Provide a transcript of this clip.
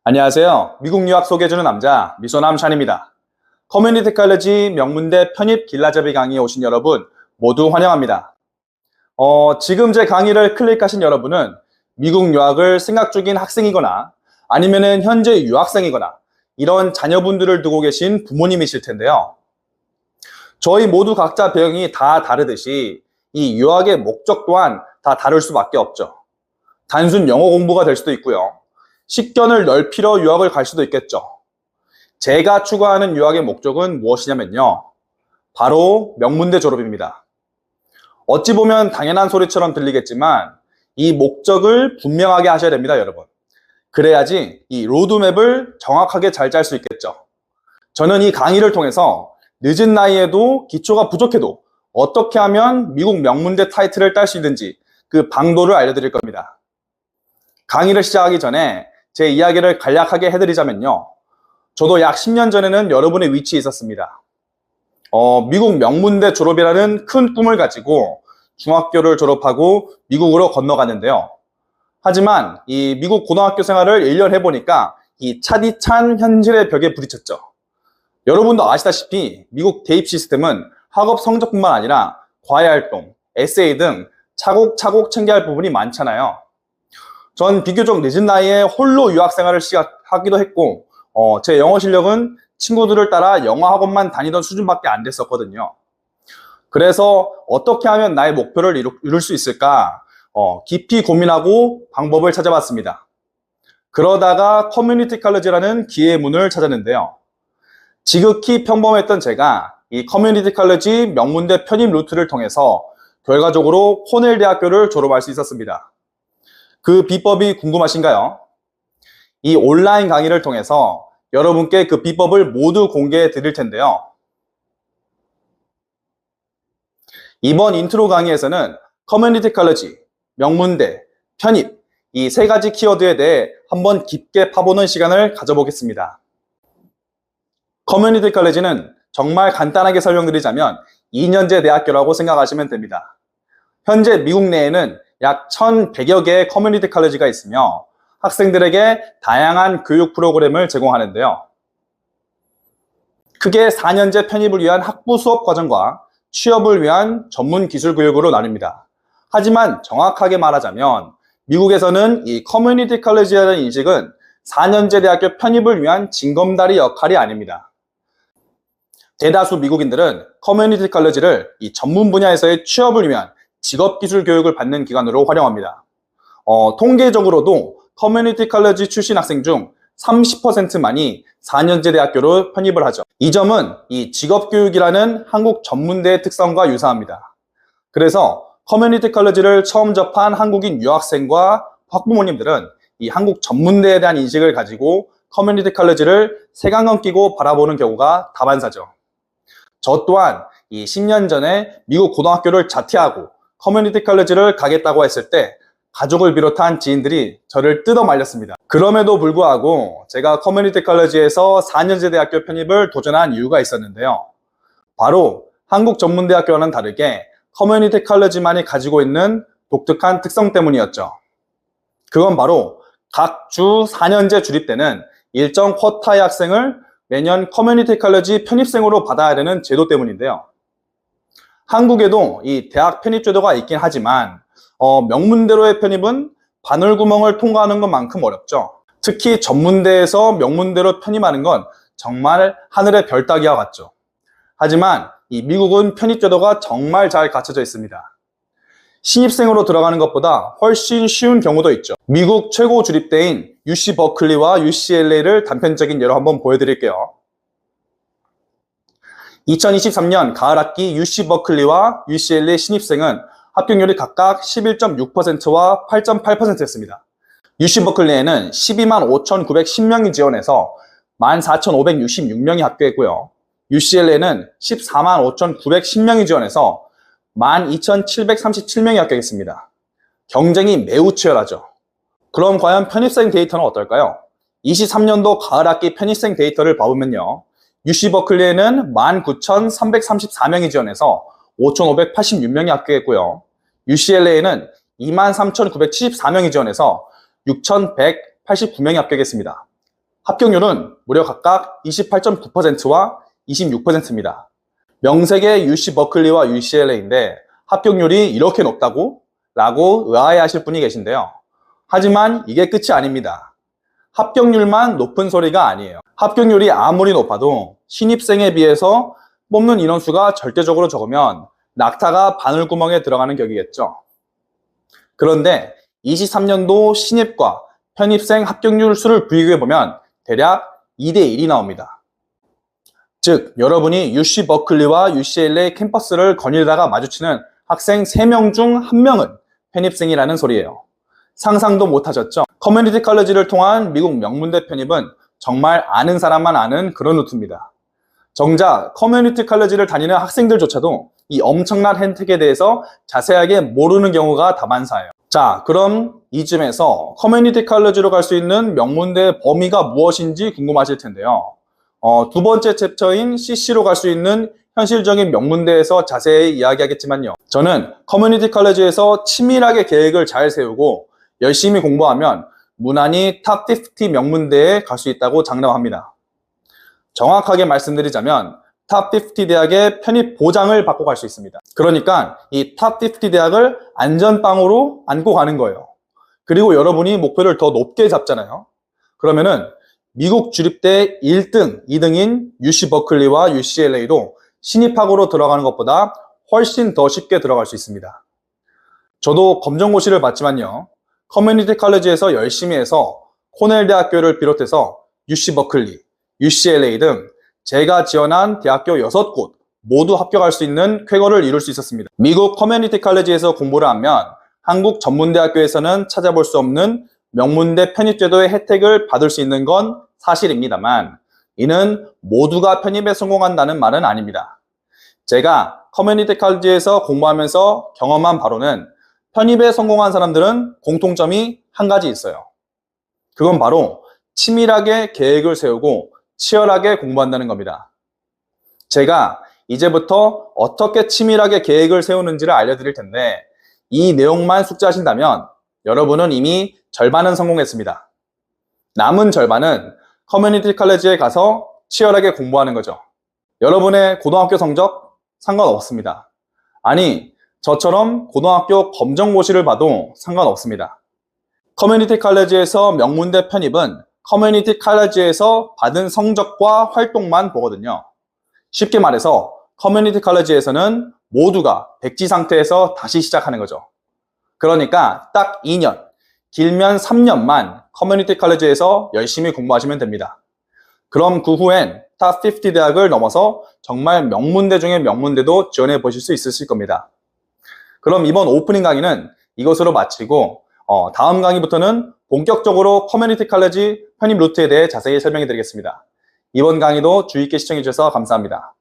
안녕하세요. 미국 유학 소개해주는 남자 미소남 샨입니다. 커뮤니티 칼리지 명문대 편입 길라잡이 강의에 오신 여러분 모두 환영합니다. 지금 제 강의를 클릭하신 여러분은 미국 유학을 생각 중인 학생이거나 아니면은 현재 유학생이거나 이런 자녀분들을 두고 계신 부모님이실 텐데요. 저희 모두 각자 배경이 다 다르듯이 이 유학의 목적 또한 다 다를 수밖에 없죠. 단순 영어 공부가 될 수도 있고요. 식견을 넓히러 유학을 갈 수도 있겠죠. 제가 추구하는 유학의 목적은 무엇이냐면요. 바로 명문대 졸업입니다. 어찌 보면 당연한 소리처럼 들리겠지만 이 목적을 분명하게 하셔야 됩니다, 여러분. 그래야지 이 로드맵을 정확하게 잘 짤 수 있겠죠. 저는 이 강의를 통해서 늦은 나이에도 기초가 부족해도 어떻게 하면 미국 명문대 타이틀을 딸 수 있는지 그 방도를 알려드릴 겁니다. 강의를 시작하기 전에 제 이야기를 간략하게 해드리자면요. 저도 약 10년 전에는 여러분의 위치에 있었습니다. 미국 명문대 졸업이라는 큰 꿈을 가지고 중학교를 졸업하고 미국으로 건너갔는데요. 하지만 이 미국 고등학교 생활을 1년 해보니까 이 차디찬 현실의 벽에 부딪혔죠. 여러분도 아시다시피 미국 대입 시스템은 학업 성적뿐만 아니라 과외활동, 에세이 등 차곡차곡 챙겨야 할 부분이 많잖아요. 전 비교적 늦은 나이에 홀로 유학생활을 시작하기도 했고 제 영어 실력은 친구들을 따라 영어 학원만 다니던 수준밖에 안 됐었거든요. 그래서 어떻게 하면 나의 목표를 이룰 수 있을까 깊이 고민하고 방법을 찾아봤습니다. 그러다가 커뮤니티 칼리지라는 기회의 문을 찾았는데요. 지극히 평범했던 제가 이 커뮤니티 칼리지 명문대 편입 루트를 통해서 결과적으로 코넬 대학교를 졸업할 수 있었습니다. 그 비법이 궁금하신가요? 이 온라인 강의를 통해서 여러분께 그 비법을 모두 공개해 드릴 텐데요. 이번 인트로 강의에서는 커뮤니티 칼리지, 명문대, 편입 이 세 가지 키워드에 대해 한번 깊게 파보는 시간을 가져보겠습니다. 커뮤니티 칼리지는 정말 간단하게 설명드리자면 2년제 대학교라고 생각하시면 됩니다. 현재 미국 내에는 약 1,100여 개의 커뮤니티 칼리지가 있으며 학생들에게 다양한 교육 프로그램을 제공하는데요. 크게 4년제 편입을 위한 학부 수업 과정과 취업을 위한 전문 기술 교육으로 나뉩니다. 하지만 정확하게 말하자면 미국에서는 이 커뮤니티 칼리지라는 인식은 4년제 대학교 편입을 위한 징검다리 역할이 아닙니다. 대다수 미국인들은 커뮤니티 칼리지를 이 전문 분야에서의 취업을 위한 직업기술 교육을 받는 기관으로 활용합니다. 통계적으로도 커뮤니티 칼리지 출신 학생 중 30%만이 4년제 대학교로 편입을 하죠. 이 점은 이 직업교육이라는 한국 전문대의 특성과 유사합니다. 그래서 커뮤니티 칼리지를 처음 접한 한국인 유학생과 학부모님들은 이 한국 전문대에 대한 인식을 가지고 커뮤니티 칼리지를 색안경 끼고 바라보는 경우가 다반사죠. 저 또한 이 10년 전에 미국 고등학교를 자퇴하고 커뮤니티 칼리지를 가겠다고 했을 때 가족을 비롯한 지인들이 저를 뜯어 말렸습니다. 그럼에도 불구하고 제가 커뮤니티 칼리지에서 4년제 대학교 편입을 도전한 이유가 있었는데요. 바로 한국 전문대학교와는 다르게 커뮤니티 칼리지만이 가지고 있는 독특한 특성 때문이었죠. 그건 바로 각 주 4년제 주립 때는 일정 쿼타의 학생을 매년 커뮤니티 칼리지 편입생으로 받아야 되는 제도 때문인데요. 한국에도 이 대학 편입 제도가 있긴 하지만 명문대로의 편입은 바늘구멍을 통과하는 것만큼 어렵죠. 특히 전문대에서 명문대로 편입하는 건 정말 하늘의 별 따기와 같죠. 하지만 이 미국은 편입 제도가 정말 잘 갖춰져 있습니다. 신입생으로 들어가는 것보다 훨씬 쉬운 경우도 있죠. 미국 최고 주립대인 UC 버클리와 UCLA를 단편적인 예로 한번 보여드릴게요. 2023년 가을 학기 UC 버클리와 UCLA 신입생은 합격률이 각각 11.6%와 8.8%였습니다. UC 버클리에는 12만 5,910명이 지원해서 14,566명이 합격했고요. UCLA는 14만 5,910명이 지원해서 12,737명이 합격했습니다. 경쟁이 매우 치열하죠. 그럼 과연 편입생 데이터는 어떨까요? 23년도 가을 학기 편입생 데이터를 봐보면요. UC 버클리에는 19,334명이 지원해서 5,586명이 합격했고요. UCLA에는 23,974명이 지원해서 6,189명이 합격했습니다. 합격률은 무려 각각 28.9%와 26%입니다. 명색의 UC 버클리와 UCLA인데 합격률이 이렇게 높다고? 라고 의아해하실 분이 계신데요. 하지만 이게 끝이 아닙니다. 합격률만 높은 소리가 아니에요. 합격률이 아무리 높아도 신입생에 비해서 뽑는 인원수가 절대적으로 적으면 낙타가 바늘구멍에 들어가는 격이겠죠. 그런데 23년도 신입과 편입생 합격률 수를 비교해보면 대략 2대1이 나옵니다. 즉, 여러분이 UC 버클리와 UCLA 캠퍼스를 거닐다가 마주치는 학생 3명 중 1명은 편입생이라는 소리예요. 상상도 못하셨죠? 커뮤니티 칼리지를 통한 미국 명문대 편입은 정말 아는 사람만 아는 그런 루트입니다. 정작 커뮤니티 칼리지를 다니는 학생들조차도 이 엄청난 혜택에 대해서 자세하게 모르는 경우가 다반사예요. 자, 그럼 이쯤에서 커뮤니티 칼리지로 갈 수 있는 명문대의 범위가 무엇인지 궁금하실 텐데요. 두 번째 챕터인 CC로 갈 수 있는 현실적인 명문대에서 자세히 이야기하겠지만요. 저는 커뮤니티 칼리지에서 치밀하게 계획을 잘 세우고 열심히 공부하면 무난히 탑 50 명문대에 갈 수 있다고 장담합니다. 정확하게 말씀드리자면 탑 50 대학의 편입 보장을 받고 갈 수 있습니다. 그러니까 이 탑 50 대학을 안전빵으로 안고 가는 거예요. 그리고 여러분이 목표를 더 높게 잡잖아요. 그러면은 미국 주립대 1등, 2등인 UC 버클리와 UCLA도 신입학으로 들어가는 것보다 훨씬 더 쉽게 들어갈 수 있습니다. 저도 검정고시를 봤지만요. 커뮤니티 칼리지에서 열심히 해서 코넬 대학교를 비롯해서 UC 버클리, UCLA 등 제가 지원한 대학교 6곳 모두 합격할 수 있는 쾌거를 이룰 수 있었습니다. 미국 커뮤니티 칼리지에서 공부를 하면 한국 전문대학교에서는 찾아볼 수 없는 명문대 편입제도의 혜택을 받을 수 있는 건 사실입니다만 이는 모두가 편입에 성공한다는 말은 아닙니다. 제가 커뮤니티 칼리지에서 공부하면서 경험한 바로는 편입에 성공한 사람들은 공통점이 한 가지 있어요. 그건 바로 치밀하게 계획을 세우고 치열하게 공부한다는 겁니다. 제가 이제부터 어떻게 치밀하게 계획을 세우는지를 알려드릴 텐데 이 내용만 숙지하신다면 여러분은 이미 절반은 성공했습니다. 남은 절반은 커뮤니티 칼리지에 가서 치열하게 공부하는 거죠. 여러분의 고등학교 성적 상관없습니다. 아니, 저처럼 고등학교 검정고시를 봐도 상관없습니다. 커뮤니티 칼리지에서 명문대 편입은 커뮤니티 칼리지에서 받은 성적과 활동만 보거든요. 쉽게 말해서 커뮤니티 칼리지에서는 모두가 백지 상태에서 다시 시작하는 거죠. 그러니까 딱 2년, 길면 3년만 커뮤니티 칼리지에서 열심히 공부하시면 됩니다. 그럼 그 후엔 탑 50 대학을 넘어서 정말 명문대 중에 명문대도 지원해 보실 수 있으실 겁니다. 그럼 이번 오프닝 강의는 이것으로 마치고 다음 강의부터는 본격적으로 커뮤니티 칼리지 편입 루트에 대해 자세히 설명해 드리겠습니다. 이번 강의도 주의 있게 시청해 주셔서 감사합니다.